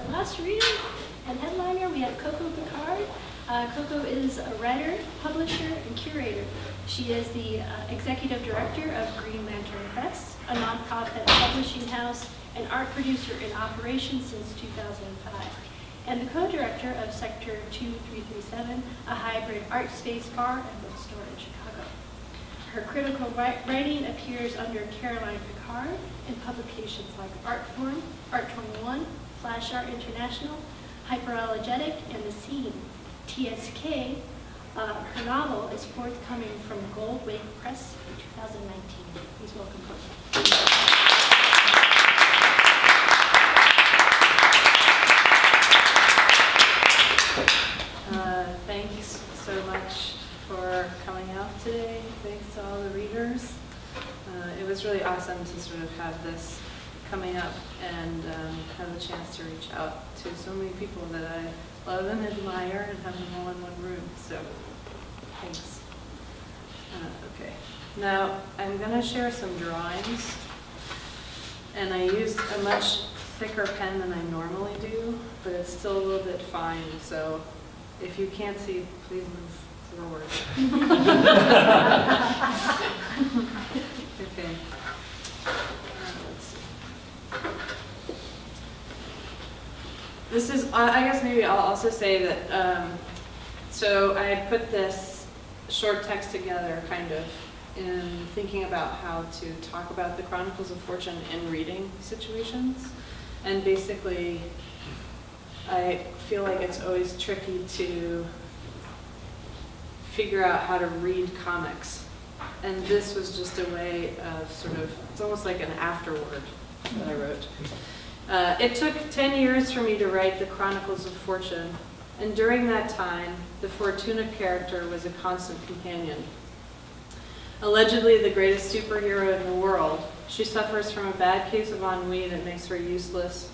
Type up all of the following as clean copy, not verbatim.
last reader and headliner, we have Coco Picard. Coco is a writer, publisher, and curator. She is the executive director of Green Lantern Press, a nonprofit publishing house, and art producer in operation since 2005, and the co-director of Sector 2337, a hybrid art space bar and bookstore in Chicago. Her critical writing appears under Caroline Picard in publications like ArtForum, Art21, Flash Art International, Hyperallergic, and The Scene. TSK, her novel is forthcoming from Gold Wake Press in 2019. Please welcome Coco. Thanks so much for coming out today. Thanks to all the readers. It was really awesome to sort of have this coming up and have a chance to reach out to so many people that I love and admire and have them all in one room. So thanks. Okay. Now I'm going to share some drawings, and I used a much thicker pen than I normally do, but it's still a little bit fine. So if you can't see, please move forward. Okay. Let's see. This is, I guess maybe I'll also say that, so I had put this short text together kind of in thinking about how to talk about the Chronicles of Fortune in reading situations. And basically, I feel like it's always tricky to figure out how to read comics. And this was just a way of sort of, it's almost like an afterword that I wrote. It took 10 years for me to write the Chronicles of Fortune, and during that time, the Fortuna character was a constant companion. Allegedly the greatest superhero in the world, she suffers from a bad case of ennui that makes her useless,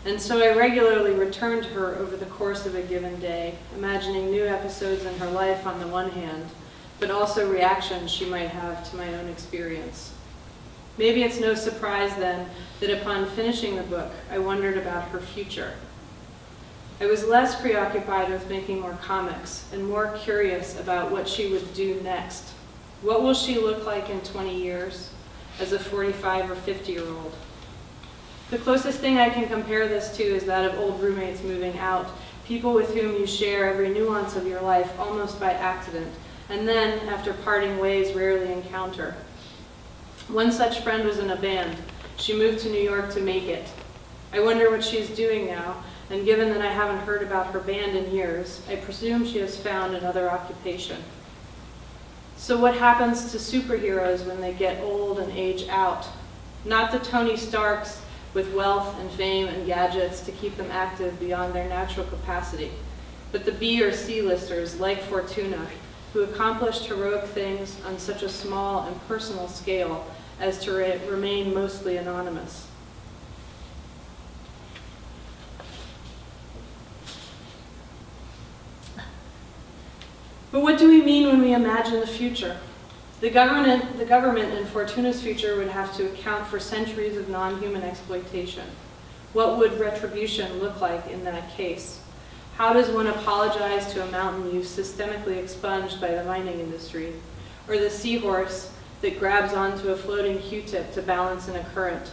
and so I regularly returned to her over the course of a given day, imagining new episodes in her life on the one hand, but also reactions she might have to my own experience. Maybe it's no surprise then that upon finishing the book, I wondered about her future. I was less preoccupied with making more comics and more curious about what she would do next. What will she look like in 20 years as a 45 or 50-year-old? The closest thing I can compare this to is that of old roommates moving out, people with whom you share every nuance of your life almost by accident, and then, after parting ways, rarely encounter. One such friend was in a band. She moved to New York to make it. I wonder what she's doing now, and given that I haven't heard about her band in years, I presume she has found another occupation. So what happens to superheroes when they get old and age out? Not the Tony Starks with wealth and fame and gadgets to keep them active beyond their natural capacity, but the B or C listers like Fortuna, who accomplished heroic things on such a small and personal scale as to remain mostly anonymous. But what do we mean when we imagine the future? The government in Fortuna's future would have to account for centuries of non-human exploitation. What would retribution look like in that case? How does one apologize to a mountain you've systemically expunged by the mining industry, or the seahorse that grabs onto a floating Q-tip to balance in a current?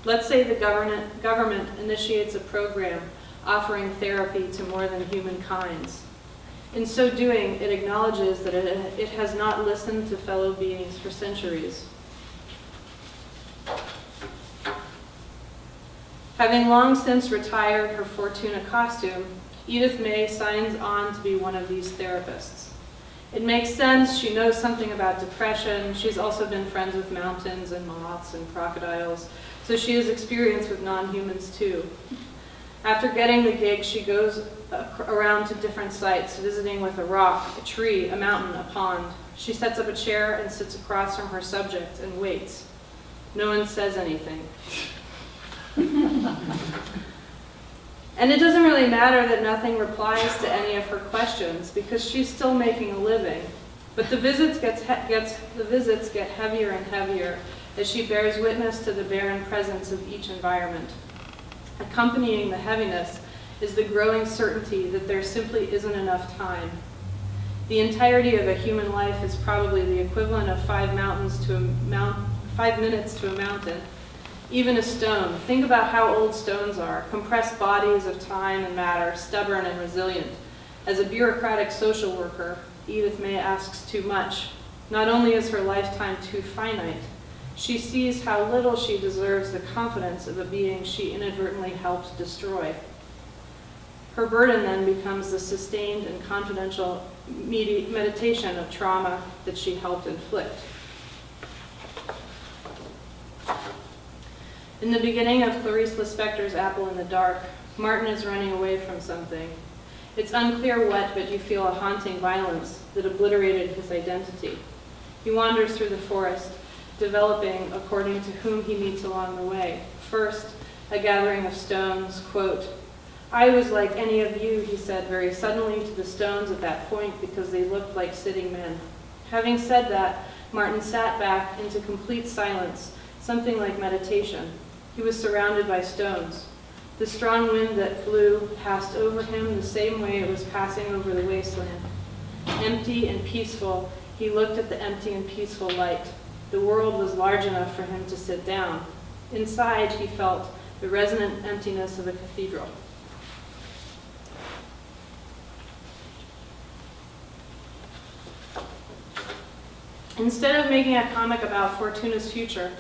Let's say the government initiates a program offering therapy to more than human kinds. In so doing, it acknowledges that it has not listened to fellow beings for centuries. Having long since retired her Fortuna costume, Edith May signs on to be one of these therapists. It makes sense. She knows something about depression. She's also been friends with mountains and moths and crocodiles, so she has experience with non-humans too. After getting the gig, she goes around to different sites, visiting with a rock, a tree, a mountain, a pond. She sets up a chair and sits across from her subject and waits. No one says anything. And it doesn't really matter that nothing replies to any of her questions because she's still making a living. But the visits get heavier and heavier as she bears witness to the barren presence of each environment. Accompanying the heaviness is the growing certainty that there simply isn't enough time. The entirety of a human life is probably the equivalent of 5 minutes to a mountain. Even a stone. Think about how old stones are, compressed bodies of time and matter, stubborn and resilient. As a bureaucratic social worker, Edith May asks too much. Not only is her lifetime too finite, she sees how little she deserves the confidence of a being she inadvertently helped destroy. Her burden then becomes the sustained and confidential meditation of trauma that she helped inflict. In the beginning of Clarice Lispector's Apple in the Dark, Martin is running away from something. It's unclear what, but you feel a haunting violence that obliterated his identity. He wanders through the forest, developing according to whom he meets along the way. First, a gathering of stones, quote, "I was like any of you," he said very suddenly to the stones at that point because they looked like sitting men. Having said that, Martin sat back into complete silence, something like meditation. He was surrounded by stones. The strong wind that blew passed over him the same way it was passing over the wasteland. Empty and peaceful, he looked at the empty and peaceful light. The world was large enough for him to sit down. Inside, he felt the resonant emptiness of a cathedral. Instead of making a comic about Fortuna's future,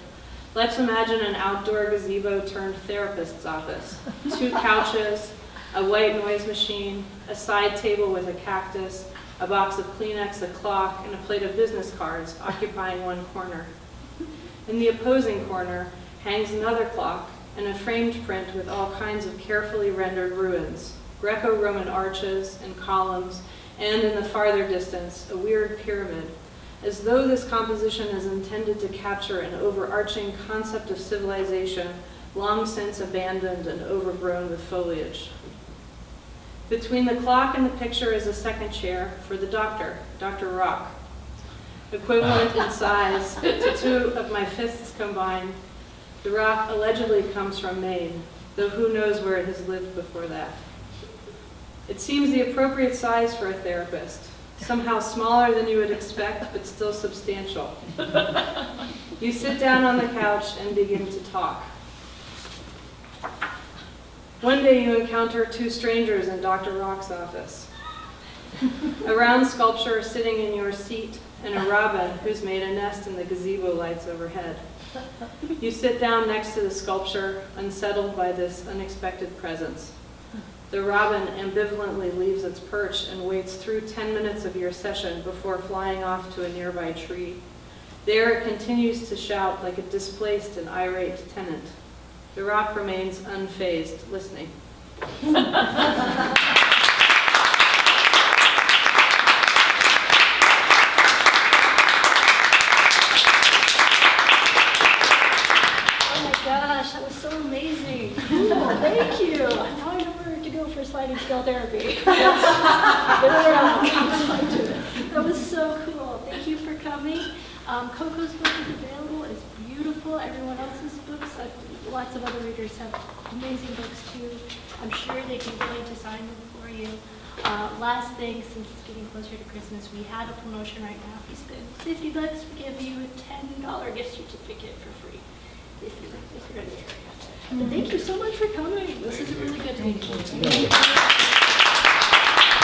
let's imagine an outdoor gazebo turned therapist's office. 2 couches, a white noise machine, a side table with a cactus, a box of Kleenex, a clock, and a plate of business cards occupying one corner. In the opposing corner hangs another clock and a framed print with all kinds of carefully rendered ruins, Greco-Roman arches and columns, and in the farther distance, a weird pyramid, as though this composition is intended to capture an overarching concept of civilization long since abandoned and overgrown with foliage. Between the clock and the picture is a second chair for the doctor, Dr. Rock. Equivalent in size to 2 of my fists combined, the rock allegedly comes from Maine, though who knows where it has lived before that. It seems the appropriate size for a therapist, somehow smaller than you would expect, but still substantial. You sit down on the couch and begin to talk. One day you encounter 2 strangers in Dr. Rock's office. A round sculpture sitting in your seat and a robin who's made a nest in the gazebo lights overhead. You sit down next to the sculpture, unsettled by this unexpected presence. The robin ambivalently leaves its perch and waits through 10 minutes of your session before flying off to a nearby tree. There it continues to shout like a displaced and irate tenant. The rock remains unfazed, listening. Gosh, that was so amazing. Cool, thank you. Now I know where to go for sliding scale therapy. That was so cool. Thank you for coming. Coco's book is available. It's beautiful. Everyone else's books, lots of other readers have amazing books too. I'm sure they'd be willing to sign them for you. Last thing, since it's getting closer to Christmas, we have a promotion right now. If you spend $50, we give you a $10 gift certificate for free. If you're in the area. But thank you so much for coming. This is really good. Thank you.